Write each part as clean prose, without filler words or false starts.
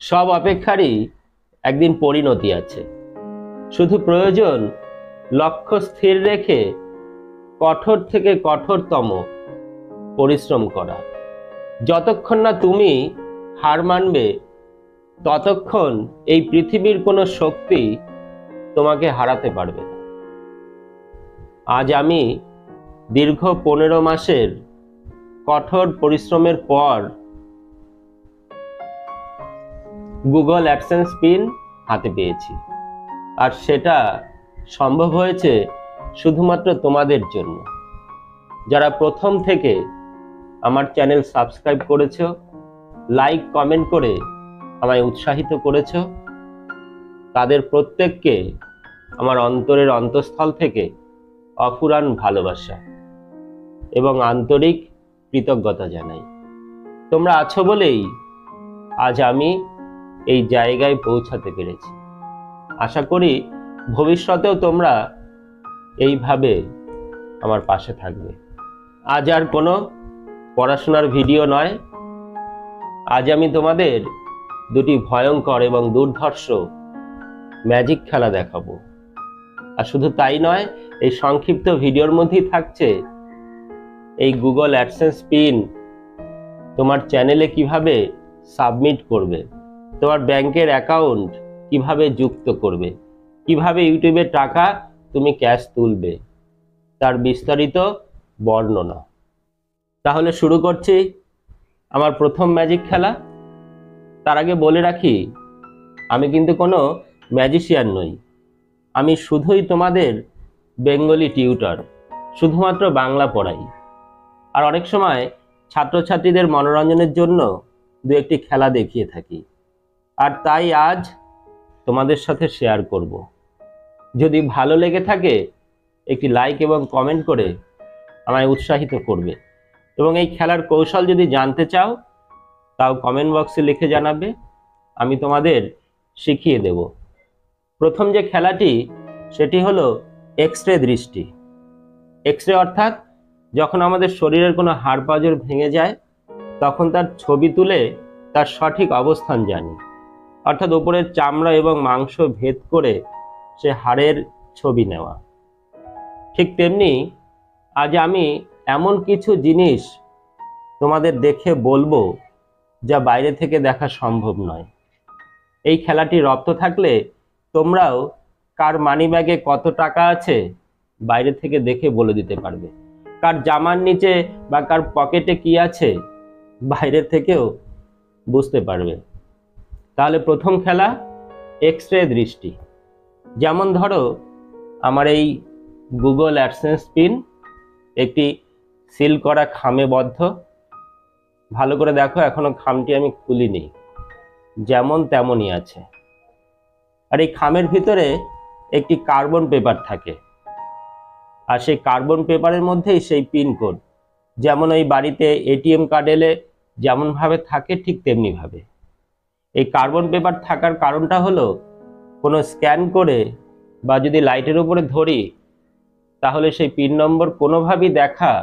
সব অপেক্ষারই একদিন পরিণতি আছে। শুধু প্রয়োজন লক্ষ্য স্থির রেখে কঠোর থেকে কঠোরতম পরিশ্রম করা। যতক্ষণ না তুমি হার মানবে ততক্ষণ এই পৃথিবীর কোনো শক্তি তোমাকে হারাতে পারবে না। আজ আমি দীর্ঘ 15 মাসের কঠোর পরিশ্রমের পর গুগল অ্যাডসেন্স পিন হাতে পেয়েছি, আর সেটা সম্ভব হয়েছে শুধুমাত্র তোমাদের জন্য, যারা প্রথম থেকে আমার চ্যানেল সাবস্ক্রাইব করেছো, লাইক কমেন্ট করে আমায় উৎসাহিত করেছো। তাদের প্রত্যেককে আমার অন্তরের অন্তঃস্থল থেকে অফুরান ভালোবাসা এবং আন্তরিক কৃতজ্ঞতা জানাই। তোমরা আছো বলেই আজ আমি এই জায়গায় পৌঁছাতে পেরেছি। আশা করি ভবিষ্যতেও তোমরা এইভাবে আমার পাশে থাকবে। আজ আর কোনো পড়াশোনার ভিডিও নয়, আজ আমি তোমাদের দুটি ভয়ঙ্কর এবং দুর্ধর্ষ ম্যাজিক খেলা দেখাবো। আর শুধু তাই নয়, এই সংক্ষিপ্ত ভিডিওর মধ্যেই থাকছে এই গুগল অ্যাডসেন্স পিন তোমার চ্যানেলে কিভাবে সাবমিট করবে, তোমার ব্যাংকের অ্যাকাউন্ট কিভাবে যুক্ত করবে, কিভাবে ইউটিউবে টাকা তুমি ক্যাশ তুলবে, তার বিস্তারিত বর্ণনা। তাহলে শুরু করছি আমার প্রথম ম্যাজিক খেলা। তার আগে বলে রাখি, আমি কিন্তু কোনো ম্যাজিশিয়ান নই। আমি শুধুই তোমাদের বেঙ্গলি টিউটর, শুধুমাত্র বাংলা পড়াই। আর অনেক সময় ছাত্রছাত্রীদের মনোরঞ্জনের জন্য দু একটি খেলা দেখিয়ে থাকি, আর তাই আজ তোমাদের সাথে শেয়ার করব। যদি ভালো লেগে থাকে একটি লাইক এবং কমেন্ট করে আমায় উৎসাহিত করবে, এবং এই খেলার কৌশল যদি জানতে চাও তাও কমেন্ট বক্সে লিখে জানাবে, আমি তোমাদের শিখিয়ে দেব। প্রথম যে খেলাটি সেটি হলো এক্স-রে দৃষ্টি। এক্স-রে অর্থাৎ যখন আমাদের শরীরের কোনো হাড় পাঁজর ভেঙে যায় তখন তার ছবি তুলে তার সঠিক অবস্থান জানি, অর্থাৎ উপরের চামড়া এবং মাংস ভেদ করে সে হাড়ের ছবি নেওয়া। ঠিক তেমনি আজ আমি এমন কিছু জিনিস তোমাদের দেখে বলবো যা বাইরে থেকে দেখা সম্ভব নয়। এই খেলাটি রপ্ত থাকলে তোমরাও কার মানিব্যাগে কত টাকা আছে বাইরে থেকে দেখে বলে দিতে পারবে, কার জামার নিচে বা কার পকেটে কি আছে বাইরে থেকেও বুঝতে পারবে। তাহলে প্রথম খেলা এক্স-রে দৃষ্টি। যেমন ধরো আমার এই গুগল অ্যাডসেন্স পিন একটি সিল করা খামে বদ্ধ। ভালো করে দেখো, এখনো খামটি আমি খুলিনি, যেমন তেমনই আছে। আর এই খামের ভিতরে একটি কার্বন পেপার থাকে, আর সেই কার্বন পেপারের মধ্যেই সেই পিন কোড, যেমন ওই বাড়িতে এটিএম কার্ড এলে যেমন ভাবে থাকে ঠিক তেমনি ভাবে। এই কার্বন পেপার থাকার কারণটা হলো কোনো স্ক্যান করে বা যদি লাইটের উপরে ধরি তাহলে সেই পিন নম্বর কোনোভাবেই দেখা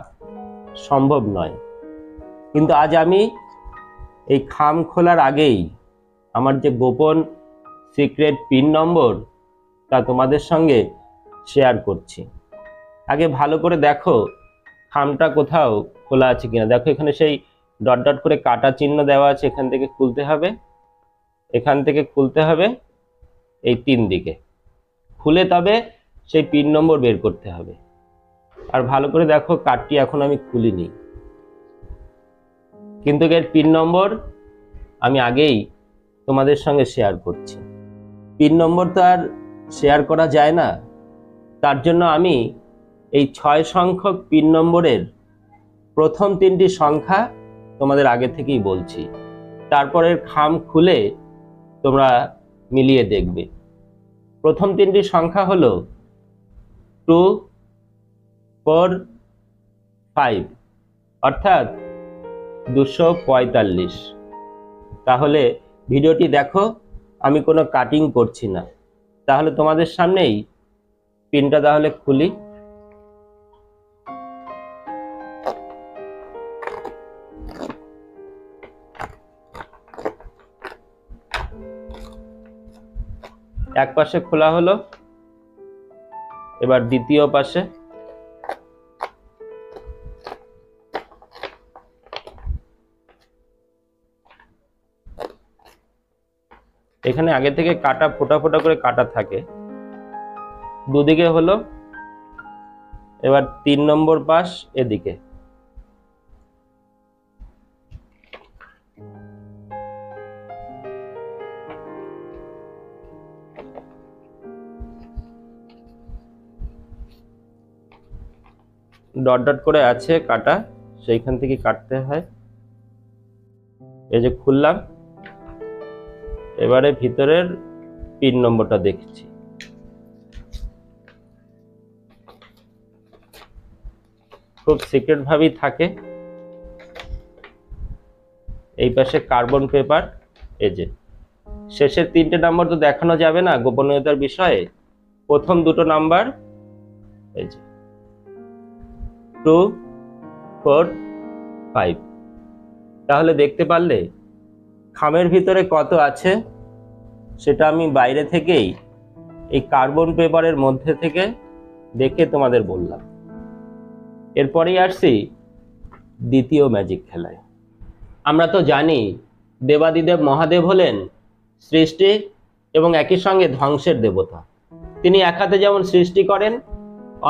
সম্ভব নয়। কিন্তু আজ আমি এই খাম খোলার আগেই আমার যে গোপন সিক্রেট পিন নম্বর তা তোমাদের সঙ্গে শেয়ার করছি। আগে ভালো করে দেখো খামটা কোথাও খোলা আছে কিনা। দেখো এখানে সেই ডট ডট করে কাটা চিহ্ন দেওয়া আছে, এখান থেকে খুলতে হবে, এখান থেকে খুলতে হবে, এই 3 দিকে খুলে তবে সেই পিন নম্বর বের করতে হবে। আর ভালো করে দেখো কার্ডটি এখন আমি খুলিনি, কিন্তু এর পিন নম্বর আমি আগেই তোমাদের সঙ্গে শেয়ার করছি। পিন নম্বর তো আর শেয়ার করা যায় না, তার জন্য আমি এই 6 সংখ্যক পিন নম্বরের প্রথম 3টি সংখ্যা তোমাদের আগে থেকেই বলছি, তারপরের খাম খুলে তোমরা মিলিয়ে দেখবে। প্রথম 3টি সংখ্যা হলো 2, 4, 5, অর্থাৎ 245। তাহলে ভিডিওটি দেখো, আমি কোনো কাটিং করছি না। তাহলে তোমাদের সামনেই পিনটা তাহলে খুলি। এক পাশে খোলা হলো, এবার দ্বিতীয় পাশে। এখানে আগে থেকে কাটা ফোটা ফোটা করে কাটা থাকে, দুদিকে হলো। এবার 3 নম্বর পাশ এদিকে। ডট ডট করে আছে কাটা, সেইখান থেকে কাটতে হয়। এই যে খুললাম, এবারে ভিতরের পিন নম্বরটা দেখছি। খুব সিক্রেট ভাবেই থাকে। এই পাশে কার্বন পেপার। এই যে শেষের 3টে নাম্বার তো দেখানো যাবে না গোপনীয়তার বিষয়ে, প্রথম 2টো নাম্বার এই যে 2, 4, 5। তাহলে দেখতে পারলে খামের ভিতরে কত আছে সেটা আমি বাইরে থেকেই এই কার্বন পেপারের মধ্যে থেকে দেখে তোমাদের বললাম। এরপরেই আসছি দ্বিতীয় ম্যাজিক খেলায়। আমরা তো জানি দেবাদিদেব মহাদেব হলেন সৃষ্টি এবং একই সঙ্গে ধ্বংসের দেবতা। তিনি এক হাতে যেমন সৃষ্টি করেন,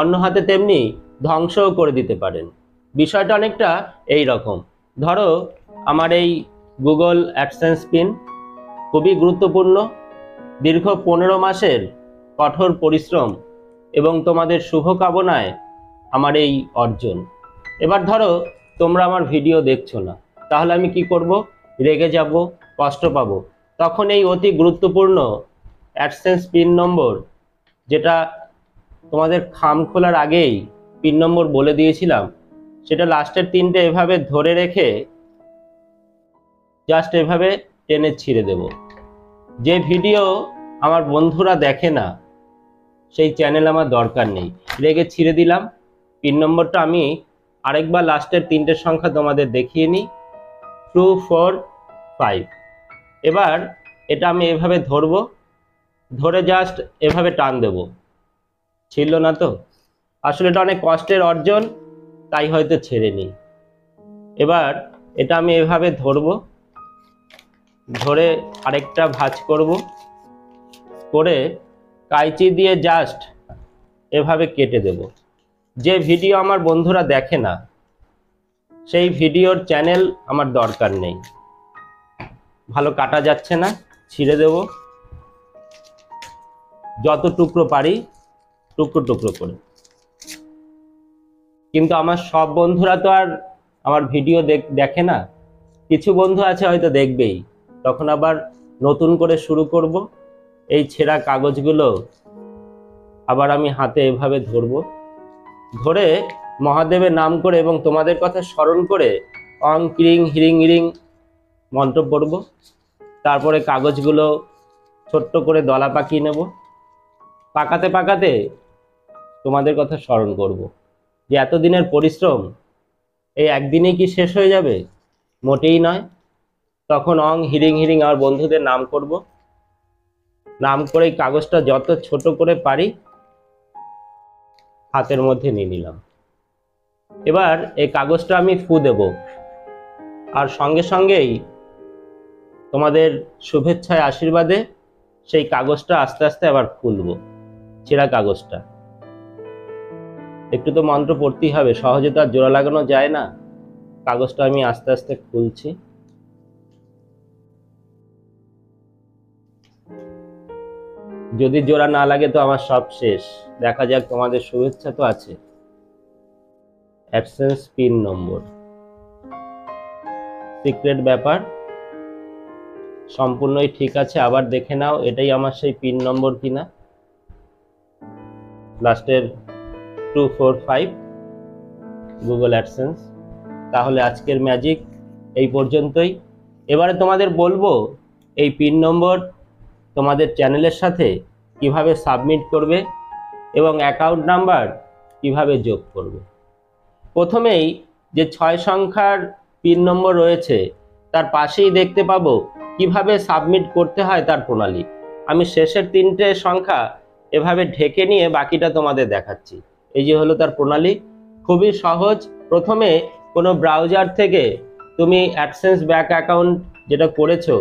অন্য হাতে তেমনি ধ্বংসও করে দিতে পারেন। বিষয়টা অনেকটা এই রকম। ধরো আমার এই গুগল অ্যাডসেন্স পিন খুবই গুরুত্বপূর্ণ। দীর্ঘ 15 মাসের কঠোর পরিশ্রম এবং তোমাদের শুভকামনায় আমার এই অর্জন। এবার ধরো তোমরা আমার ভিডিও দেখছো না, তাহলে আমি কি করব? রেগে যাব, কষ্ট পাবো। তখন এই অতি গুরুত্বপূর্ণ অ্যাডসেন্স পিন নম্বর, যেটা তোমাদের খাম খোলার আগেই পিন নম্বর বলে দিয়েছিলাম, সেটা লাস্টের 3টে এভাবে ধরে রেখে জাস্ট এভাবে টেনে ছিঁড়ে দেব। যে ভিডিও আমার বন্ধুরা দেখে না সেই চ্যানেল আমার দরকার নেই। রেগে ছিঁড়ে দিলাম। পিন নম্বরটা আমি আরেকবার লাস্টের 3টে সংখ্যা তোমাদের দেখিয়ে নিই, 2, 4, 5। এবার এটা আমি এভাবে ধরবো, ধরে জাস্ট এভাবে টান দেব। ছিল না তো? আসলে এটা অনেক কষ্টের অর্জন, তাই হয়তো ছেড়ে নিই। এবার এটা আমি এভাবে ধরবো, ধরে আরেকটা ভাঁজ করব, করে কাঁচি দিয়ে জাস্ট এভাবে কেটে দেব। যে ভিডিও আমার বন্ধুরা দেখে না সেই ভিডিওর চ্যানেল আমার দরকার নেই। ভালো কাটা যাচ্ছে না, ছিঁড়ে দেব। যত টুকরো পারি টুকরো টুকরো করে। কিন্তু আমার সব বন্ধুরা তো আর আমার ভিডিও দেখে না। কিছু বন্ধু আছে হয়তো দেখবেই, তখন আবার নতুন করে শুরু করব। এই ছেঁড়া কাগজগুলো আবার আমি হাতে এভাবে ধরবো, ধরে মহাদেবের নাম করে এবং তোমাদের কথা স্মরণ করে অং ক্রিং হিরিং হিরিং মন্ত্র পড়ব। তারপরে কাগজগুলো ছোট্ট করে দলা পাকিয়ে নেব। পাকাতে পাকাতে তোমাদের কথা স্মরণ করব যে এতদিনের পরিশ্রম এই একদিনেই কি শেষ হয়ে যাবে? মোটেই নয়। তখন অং হিরিং হিরিং আমার বন্ধুদের নাম করব। নাম করে কাগজটা যত ছোট করে পারি হাতের মধ্যে নিয়ে নিলাম। এবার এই কাগজটা আমি ফু দেব, আর সঙ্গে সঙ্গেই তোমাদের শুভেচ্ছায় আশীর্বাদে সেই কাগজটা আস্তে আস্তে আবার খুলব। ছেঁড়া কাগজটা একটু তো মন্ত্র পড়তেই হবে, সহজে তো আর জোড়া লাগানো যায় না। কাগজটা আমি আস্তে আস্তে খুলছি। যদি জোড়া না লাগে তো আমার সব শেষ। দেখা যাক, তোমাদের শুভেচ্ছা তো আছে। অ্যাডসেন্স পিন নম্বর, সিক্রেট ব্যাপার, সম্পূর্ণই ঠিক আছে। আবার দেখে নাও এটাই আমার সেই পিন নম্বর কিনা। লাস্টের 2, 4, 5 গুগল অ্যাডসেন্স। তাহলে আজকের ম্যাজিক এই পর্যন্তই। এবারে তোমাদের বলবো এই পিন নম্বর তোমাদের চ্যানেলের সাথে কিভাবে সাবমিট করবে এবং অ্যাকাউন্ট নাম্বার কিভাবে যোগ করবে। প্রথমেই যে 6 সংখ্যার পিন নম্বর রয়েছে তার পাশেই দেখতে পাবো কিভাবে সাবমিট করতে হয় তার প্রণালী। আমি শেষের 3টে সংখ্যা এভাবে ঢেকে নিয়ে বাকিটা তোমাদের দেখাচ্ছি। এই যে হলো তার প্রণালী, খুবই সহজ। প্রথমে কোনো ব্রাউজার থেকে তুমি অ্যাডসেন্স ব্যাংক অ্যাকাউন্ট যেটা করেছো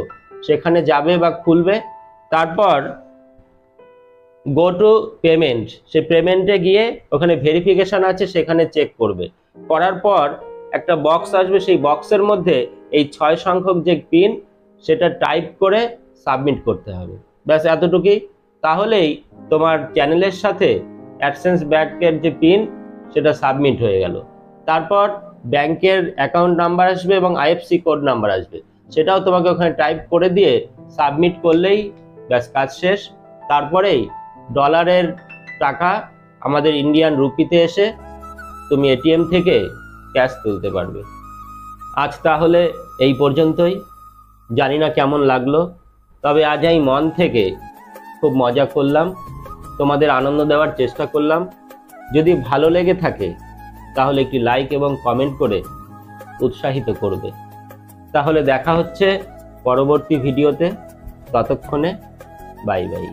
সেখানে যাবে বা খুলবে, তারপর গো টু পেমেন্ট, সে পেমেন্টে গিয়ে ওখানে ভেরিফিকেশন আছে সেখানে চেক করবে। করার পর একটা বক্স আসবে, সেই বক্সের মধ্যে এই 6 সংখ্যক যে পিন সেটা টাইপ করে সাবমিট করতে হবে। ব্যাস এতটুকুই, তাহলেই তোমার চ্যানেলের সাথে অ্যাডসেন্স ব্যাংকের যে পিন সেটা সাবমিট হয়ে গেল। তারপর ব্যাংকের অ্যাকাউন্ট নাম্বার আসবে এবং আইএফসি কোড নাম্বার আসবে, সেটাও তোমাকে ওখানে টাইপ করে দিয়ে সাবমিট করলেই ব্যাস কাজ শেষ। তারপরেই ডলারের টাকা আমাদের ইন্ডিয়ান রুপিতে এসে তুমি এটিএম থেকে ক্যাশ তুলতে পারবে। আজ তাহলে এই পর্যন্তই। জানি না কেমন লাগলো, তবে আজ আমি মন থেকে খুব মজা করলাম, তোমাদের আনন্দ দেওয়ার চেষ্টা করলাম। যদি ভালো লেগে থাকে তাহলে একটি লাইক এবং কমেন্ট করে উৎসাহিত করবে। তাহলে দেখা হচ্ছে পরবর্তী ভিডিওতে, ততক্ষণে বাই বাই।